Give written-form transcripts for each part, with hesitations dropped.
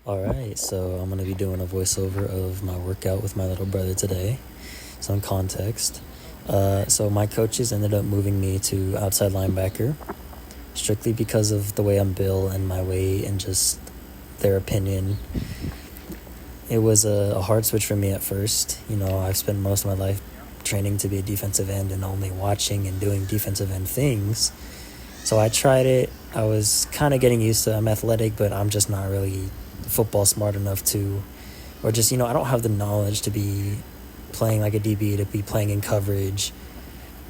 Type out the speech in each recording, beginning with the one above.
Alright, so I'm going to be doing a voiceover of my workout with my little brother today. Some context. So my coaches ended up moving me to outside linebacker strictly because of the way I'm built and my weight and just their opinion. It was a hard switch for me at first. I've spent most of my life training to be a defensive end and only watching and doing defensive end things. So I tried it. I was kind of getting used to it. I'm athletic, but I'm just not really football smart enough to, or just, I don't have the knowledge to be playing like a DB, to be playing in coverage.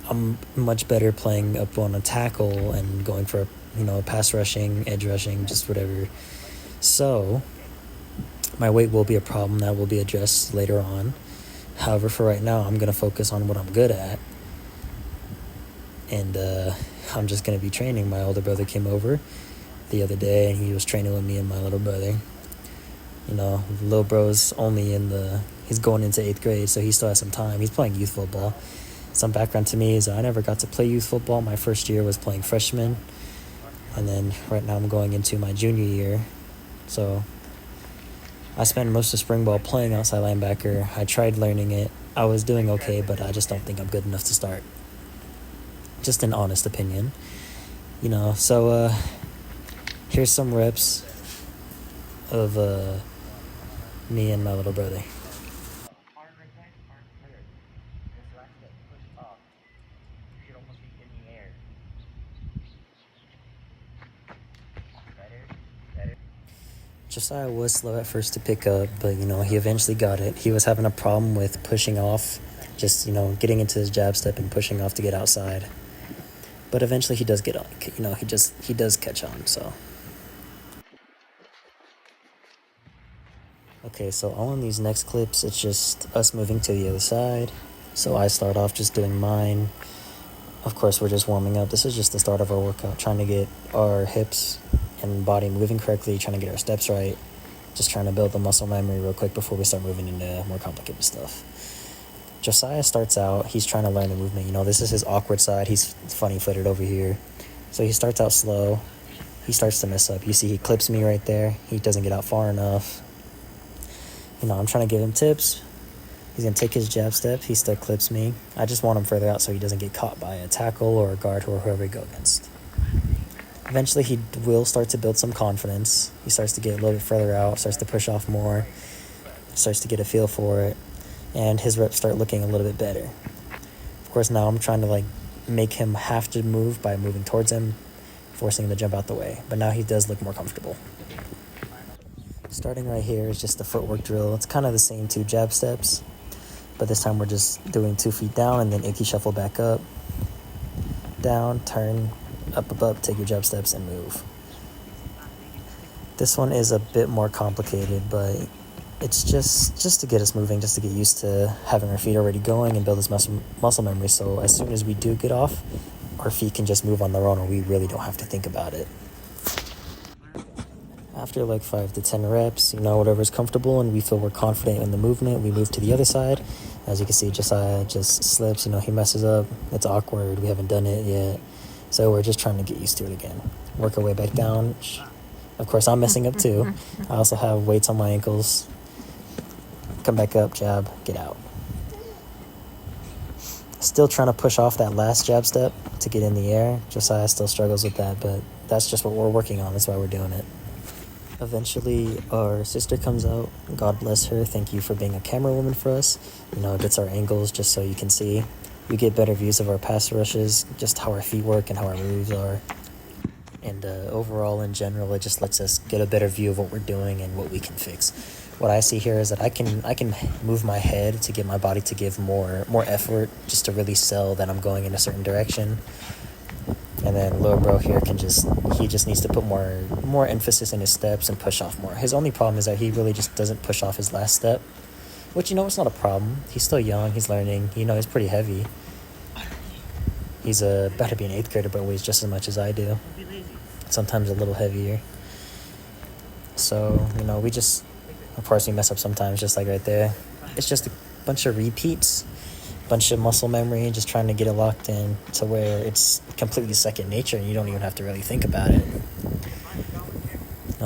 I'm much better playing up on a tackle and going for, pass rushing, edge rushing, just whatever. So my weight will be a problem that will be addressed later on. However, for right now, I'm going to focus on what I'm good at. And I'm just going to be training. My older brother came over the other day, and he was training with me and my little brother. Little bro's he's going into 8th grade, so he still has some time. He's playing youth football. Some background to me is I never got to play youth football. My first year was playing freshman, and then right now I'm going into my junior year. So I spent most of spring ball playing outside linebacker. I tried learning it. I was doing okay, but I just don't think I'm good enough to start. Just an honest opinion. So here's some reps of me and my little brother. Josiah was slow at first to pick up, but he eventually got it. He was having a problem with pushing off, just getting into his jab step and pushing off to get outside. But eventually he does get on. He does catch on. So okay, so on these next clips, it's just us moving to the other side. So I start off just doing mine. Of course, we're just warming up. This is just the start of our workout, trying to get our hips and body moving correctly, trying to get our steps right, just trying to build the muscle memory real quick before we start moving into more complicated stuff. Josiah starts out, he's trying to learn the movement. This is his awkward side. He's funny-footed over here. So he starts out slow. He starts to mess up. You see he clips me right there. He doesn't get out far enough. I'm trying to give him tips. He's going to take his jab step. He still clips me. I just want him further out so he doesn't get caught by a tackle or a guard or whoever he go against. Eventually, he will start to build some confidence. He starts to get a little bit further out, starts to push off more, starts to get a feel for it, and his reps start looking a little bit better. Of course, now I'm trying to make him have to move by moving towards him, forcing him to jump out the way. But now he does look more comfortable. Starting right here is just a footwork drill. It's kind of the same 2 jab steps, but this time we're just doing 2 feet down and then icky shuffle back up, down, turn, up, take your jab steps and move. This one is a bit more complicated, but it's just to get us moving, just to get used to having our feet already going and build this muscle memory. So as soon as we do get off, our feet can just move on their own and we really don't have to think about it. After 5 to 10 reps, whatever's comfortable and we feel we're confident in the movement, we move to the other side. As you can see, Josiah just slips, he messes up. It's awkward. We haven't done it yet. So we're just trying to get used to it again. Work our way back down. Of course, I'm messing up too. I also have weights on my ankles. Come back up, jab, get out. Still trying to push off that last jab step to get in the air. Josiah still struggles with that, but that's just what we're working on. That's why we're doing it. Eventually, our sister comes out. God bless her. Thank you for being a camera woman for us. Gets our angles just so you can see. You get better views of our pass rushes, just how our feet work and how our moves are. And overall, in general, it just lets us get a better view of what we're doing and what we can fix. What I see here is that I can move my head to get my body to give more effort, just to really sell that I'm going in a certain direction. And then little bro here he just needs to put more emphasis in his steps and push off more. His only problem is that he really just doesn't push off his last step, which, it's not a problem. He's still young. He's learning. He's pretty heavy. He's about to be an 8th grader, but weighs just as much as I do. Sometimes a little heavier. So, of course, we mess up sometimes, just like right there. It's just a bunch of repeats, bunch of muscle memory, just trying to get it locked in to where it's completely second nature and you don't even have to really think about it.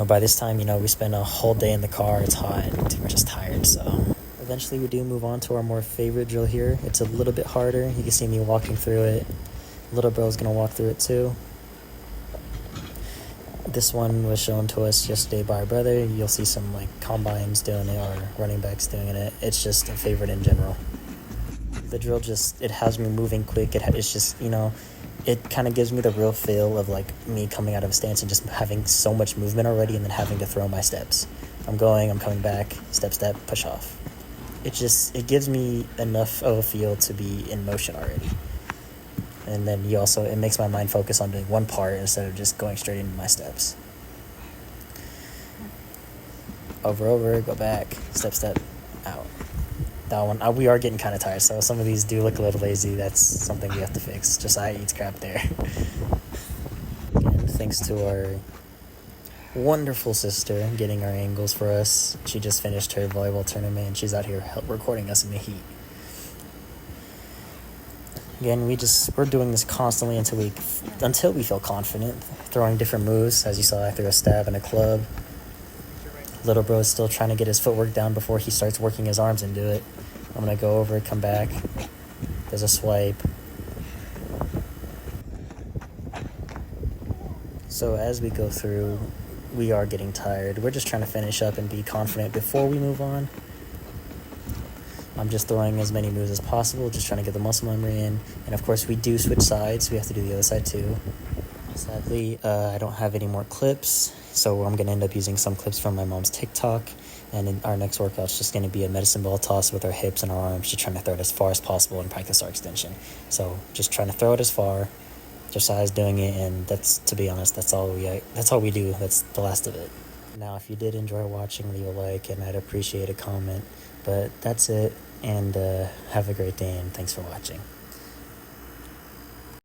By this time, we spend a whole day in the car, it's hot, and we're just tired, so... Eventually we do move on to our more favorite drill here. It's a little bit harder. You can see me walking through it. Little bro's gonna walk through it too. This one was shown to us yesterday by our brother. You'll see some combines doing it or running backs doing it. It's just a favorite in general. The drill it has me moving quick. It's just, it kind of gives me the real feel of me coming out of a stance and just having so much movement already and then having to throw my steps. I'm coming back, step, push off. It gives me enough of a feel to be in motion already. And then it makes my mind focus on doing one part instead of just going straight into my steps. Over, go back, step, out. That one, we are getting kind of tired, so some of these do look a little lazy. That's something we have to fix. Josiah eats crap there. And thanks to our wonderful sister getting our angles for us. She just finished her volleyball tournament and she's out here recording us in the heat. Again, we're doing this constantly until we feel confident, throwing different moves. As you saw, I threw a stab and a club. Little bro is still trying to get his footwork down before he starts working his arms into it. I'm gonna go over, come back. There's a swipe. So as we go through, we are getting tired. We're just trying to finish up and be confident before we move on. I'm just throwing as many moves as possible, just trying to get the muscle memory in. And of course, we do switch sides. We have to do the other side too. Sadly, I don't have any more clips, so I'm going to end up using some clips from my mom's TikTok. And in our next workout's just going to be a medicine ball toss with our hips and our arms, just trying to throw it as far as possible and practice our extension. So just trying to throw it as far. Josiah's doing it, and to be honest, that's all we do. That's the last of it. Now, if you did enjoy watching, leave a like, and I'd appreciate a comment. But that's it, and have a great day, and thanks for watching.